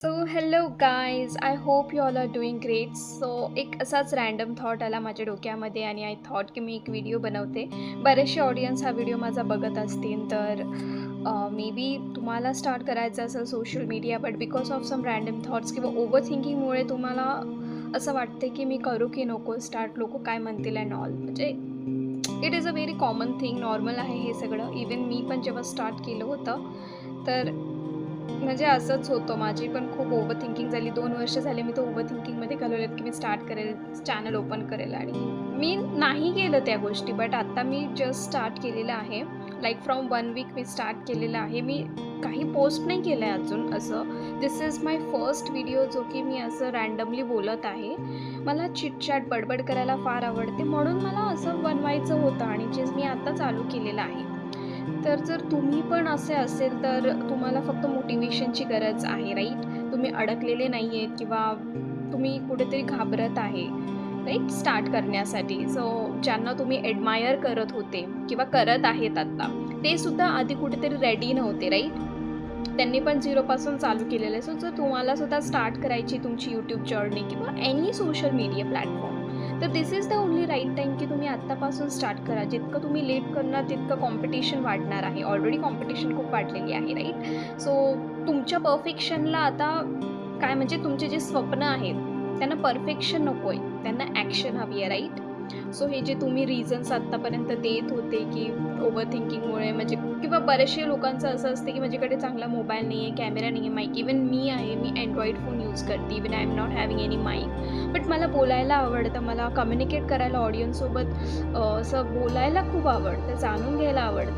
So hello guys, I hope you all are doing great. So एक असाच random thought आला माझ्या डोक्यामध्ये आणि आय थॉट की मी एक व्हिडिओ बनवते. बरेचसे ऑडियन्स हा व्हिडिओ माझा बघत असतील तर मे बी तुम्हाला स्टार्ट करायचं असेल social media, but because of some random thoughts किंवा ओव्हर थिंकिंगमुळे तुम्हाला असं वाटते की मी करू की नको स्टार्ट, लोक काय म्हणतील अँड ऑल. म्हणजे it is a very common thing, normal आहे हे सगळं. इवन मी पण जेव्हा स्टार्ट केलं होतं तर म्हणजे असंच होतं. माझी पण खूप ओव्हर थिंकिंग झाली. 2 वर्ष झाले मी तो ओव्हर थिंकिंगमध्ये घालवलेत की मी स्टार्ट करेल, चॅनल ओपन करेल आणि मी नाही केलं त्या गोष्टी. बट आता मी जस्ट स्टार्ट केलेलं आहे. लाईक फ्रॉम 1 वीक मी स्टार्ट केलेलं आहे. मी काही पोस्ट नाही केलं आहे अजून असं. दिस इज माय फर्स्ट व्हिडिओ जो की मी असं रँडमली बोलत आहे. मला चिटचॅट बडबड करायला फार आवडते, म्हणून मला असं बनवायचं होतं आणि जे मी आता चालू केलेलं आहे. तर जर तुम्ही पण असे असेल तर तुम्हाला फक्त मोटिवेशनची गरज आहे, राईट? तुम्ही अडकलेले नाही आहेत किंवा तुम्ही कुठेतरी घाबरत आहे, राईट, स्टार्ट करण्यासाठी. सो ज्यांना तुम्ही ॲडमायर करत होते किंवा करत आहेत आत्ता, ते सुद्धा आधी कुठेतरी रेडी नव्हते, राईट? त्यांनी पण झिरोपासून चालू केलेलं आहे. सो जर तुम्हाला सुद्धा स्टार्ट करायची तुमची यूट्यूब जर्नी किंवा एनी सोशल मीडिया प्लॅटफॉर्म, तर this is the only right time की तुम्ही आत्तापासून स्टार्ट करा. जितकं तुम्ही लेट करणार तितकं कॉम्पिटिशन वाढणार आहे. ऑलरेडी कॉम्पिटिशन खूप वाढलेली आहे, राईट? सो तुमच्या परफेक्शनला आता काय, म्हणजे तुमचे जे स्वप्न आहेत त्यांना परफेक्शन नको आहे, त्यांना ॲक्शन हवी आहे, राईट? सो हे जे तुम्ही रिझन्स आत्तापर्यंत देत होते की ओव्हर थिंकिंगमुळे, म्हणजे किंवा बरेचशे लोकांचं असं असतं की माझ्याकडे चांगला मोबाईल नाही आहे, कॅमेरा नाही आहे, माईक. इवन मी आहे, मी अँड्रॉईड फोन यूज करते. Even I am not having any mic. But मला बोलायला आवडतं, मला कम्युनिकेट करायला ऑडियन्ससोबत असं बोलायला खूप आवडतं, जाणून घ्यायला आवडतं.